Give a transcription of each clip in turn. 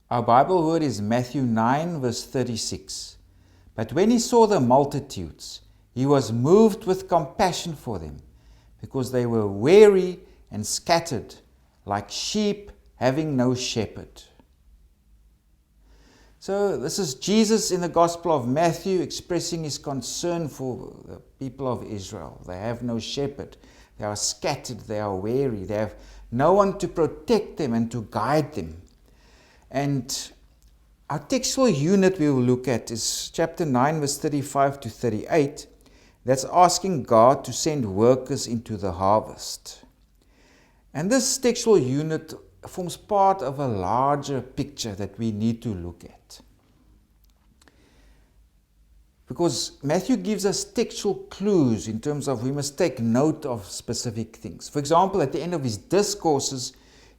Our Bible word is Matthew 9 verse 36. But when he saw the multitudes, he was moved with compassion for them, because they were weary and scattered, like sheep having no shepherd. So this is Jesus in the Gospel of Matthew expressing his concern for the people of Israel. They have no shepherd. They are scattered. They are weary. They have no one to protect them and to guide them. And our textual unit we will look at is chapter 9 verse 35 to 38. That's asking God to send workers into the harvest. And this textual unit forms part of a larger picture that we need to look at. Because Matthew gives us textual clues in terms of we must take note of specific things. For example, at the end of his discourses,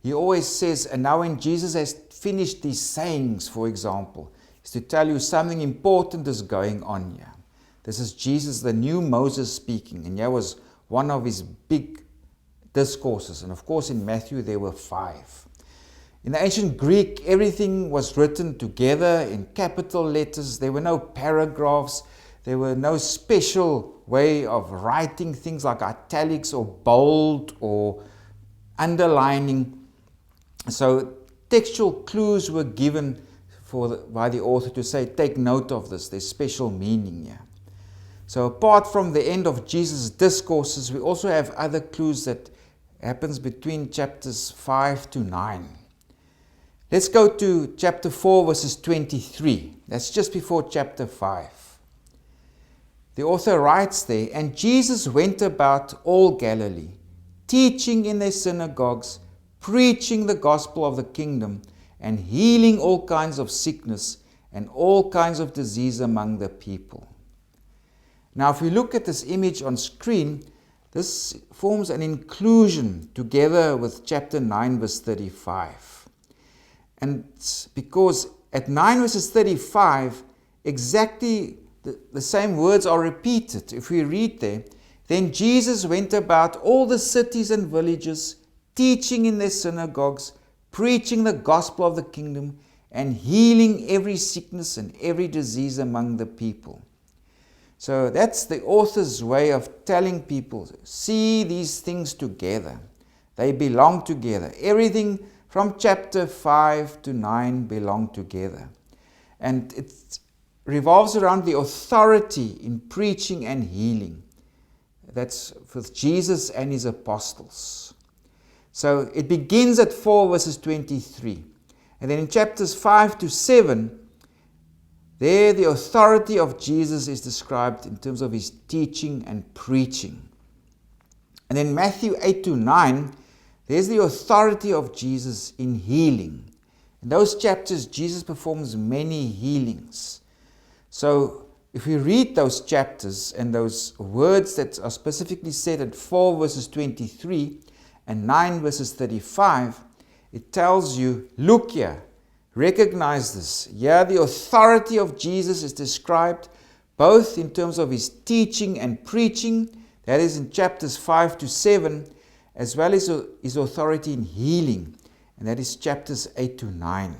he always says, and now when Jesus has finished these sayings, for example, is to tell you something important is going on here. This is Jesus, the new Moses speaking, and here was one of his big discourses. And of course in Matthew there were 5. In the ancient Greek, everything was written together in capital letters. There were no paragraphs. There were no special way of writing things like italics or bold or underlining. So textual clues were given by the author to say, take note of this. There's special meaning here. So apart from the end of Jesus' discourses, we also have other clues that happens between chapters 5 to 9. Let's go to chapter 4 verses 23. That's just before chapter 5. The author writes there, and Jesus went about all Galilee, teaching in their synagogues, preaching the gospel of the kingdom, and healing all kinds of sickness and all kinds of disease among the people. Now if we look at this image on screen, this forms an inclusion together with chapter 9 verse 35. And because at 9 verses 35, exactly the same words are repeated. If we read there, then Jesus went about all the cities and villages, teaching in their synagogues, preaching the gospel of the kingdom, and healing every sickness and every disease among the people. So that's the author's way of telling people, see these things together. They belong together. Everything from chapter 5 to 9 belong together. And it revolves around the authority in preaching and healing. That's with Jesus and his apostles. So it begins at 4 verses 23. And then in chapters 5 to 7, there the authority of Jesus is described in terms of his teaching and preaching. And then Matthew 8 to 9, there's the authority of Jesus in healing. In those chapters, Jesus performs many healings. So if we read those chapters and those words that are specifically said at 4 verses 23 and 9 verses 35, it tells you, look here, recognize this. Here the authority of Jesus is described both in terms of his teaching and preaching, that is in chapters 5 to 7, as well as his authority in healing, and that is chapters 8 to 9.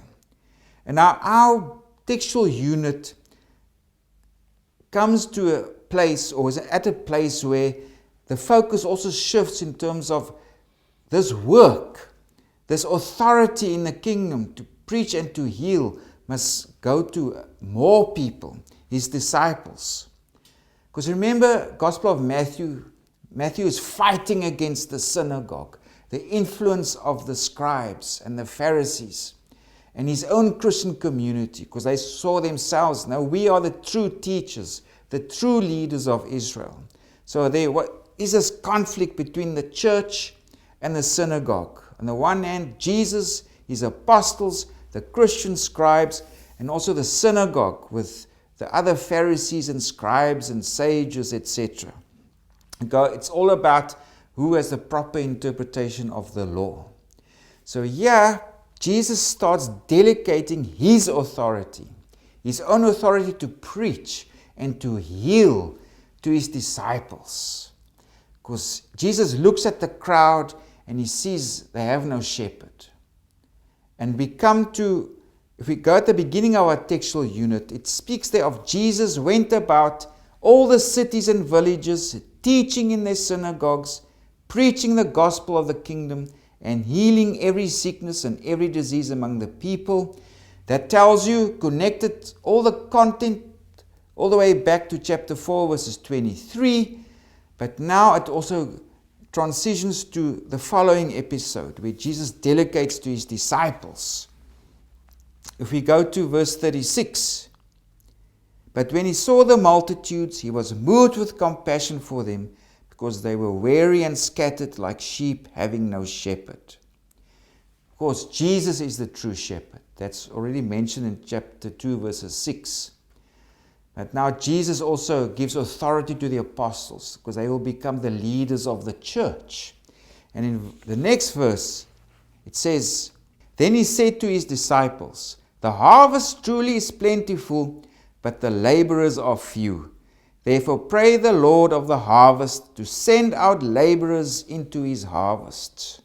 And now our textual unit comes to a place, or is at a place where the focus also shifts in terms of this work, this authority in the kingdom to preach and to heal must go to more people, his disciples. Because remember, Gospel of Matthew is fighting against the synagogue, the influence of the scribes and the Pharisees, and his own Christian community, because they saw themselves, now we are the true teachers, the true leaders of Israel. So there is this conflict between the church and the synagogue. On the one hand, Jesus, his apostles, the Christian scribes, and also the synagogue with the other Pharisees and scribes and sages, etc. It's all about who has the proper interpretation of the law. So here, Jesus starts delegating his authority, his own authority to preach and to heal to his disciples. Because Jesus looks at the crowd and he sees they have no shepherd. And we come to if we go at the beginning of our textual unit, it speaks there of Jesus went about all the cities and villages, teaching in their synagogues, preaching the gospel of the kingdom, and healing every sickness and every disease among the people. That tells you, connected all the content all the way back to chapter 4, verses 23. But now it also transitions to the following episode, where Jesus delegates to his disciples. If we go to verse 36, but when he saw the multitudes, he was moved with compassion for them, because they were weary and scattered like sheep having no shepherd. Of course, Jesus is the true shepherd. That's already mentioned in chapter 2, verses 6. But now Jesus also gives authority to the apostles, because they will become the leaders of the church. And in the next verse, it says, then he said to his disciples, the harvest truly is plentiful, but the laborers are few. Therefore pray the Lord of the harvest to send out laborers into his harvest.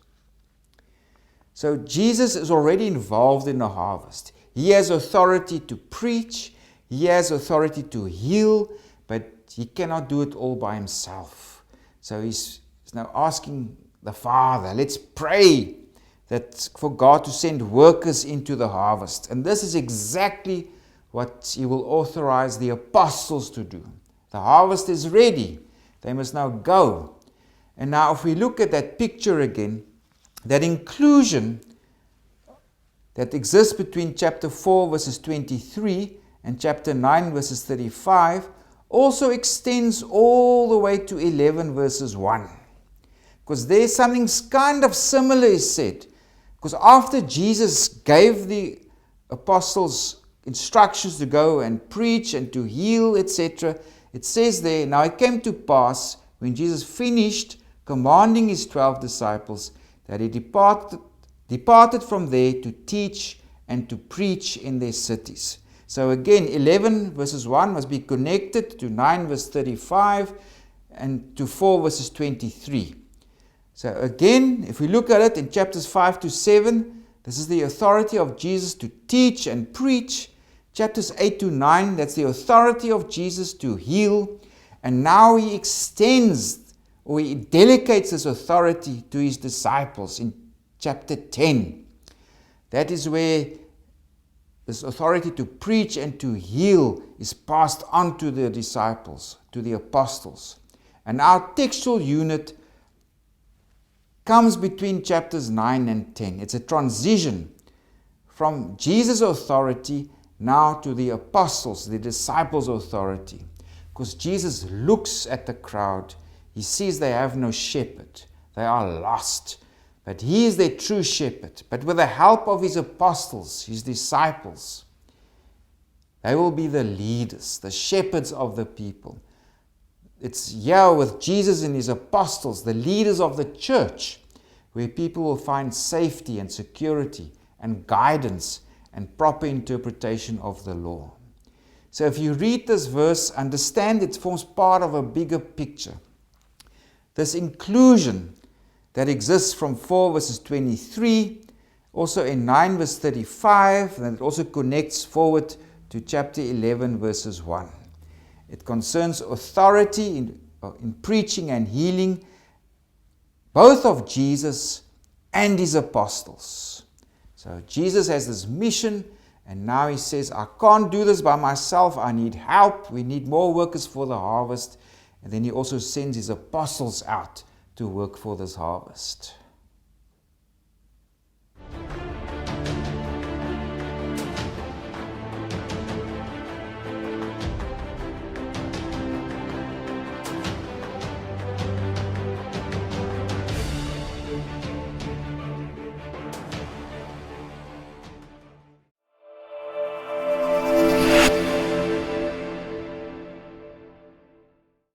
So Jesus is already involved in the harvest. He has authority to preach. He has authority to heal, but he cannot do it all by himself. So he's now asking the Father, let's pray that for God to send workers into the harvest. And this is exactly what he will authorize the apostles to do. The harvest is ready. They must now go. And now if we look at that picture again, that inclusion that exists between chapter 4 verses 23 and chapter 9 verses 35 also extends all the way to 11 verses 1. Because there's something kind of similar is said. Because after Jesus gave the apostles instructions to go and preach and to heal, etc., it says there, now it came to pass when Jesus finished commanding his 12 disciples that he departed from there to teach and to preach in their cities. So again, 11 verses 1 must be connected to 9 verse 35 and to 4 verses 23. So again, if we look at it in chapters 5 to 7, this is the authority of Jesus to teach and preach. Chapters 8 to 9, that's the authority of Jesus to heal. And now he extends, or he delegates this authority to his disciples in chapter 10. That is where this authority to preach and to heal is passed on to the disciples, to the apostles. And our textual unit comes between chapters 9 and 10. It's a transition from Jesus' authority now to the apostles, the disciples' authority. Because Jesus looks at the crowd. He sees they have no shepherd. They are lost. But he is their true shepherd. But with the help of his apostles, his disciples, they will be the leaders, the shepherds of the people. It's here with Jesus and his apostles, the leaders of the church, where people will find safety and security and guidance and proper interpretation of the law. So if you read this verse, understand it forms part of a bigger picture. This inclusion that exists from 4 verses 23, also in 9 verse 35, and it also connects forward to chapter 11 verses 1. It concerns authority in preaching and healing, both of Jesus and his apostles. So Jesus has this mission, and now he says, I can't do this by myself. I need help. We need more workers for the harvest. And then he also sends his apostles out to work for this harvest.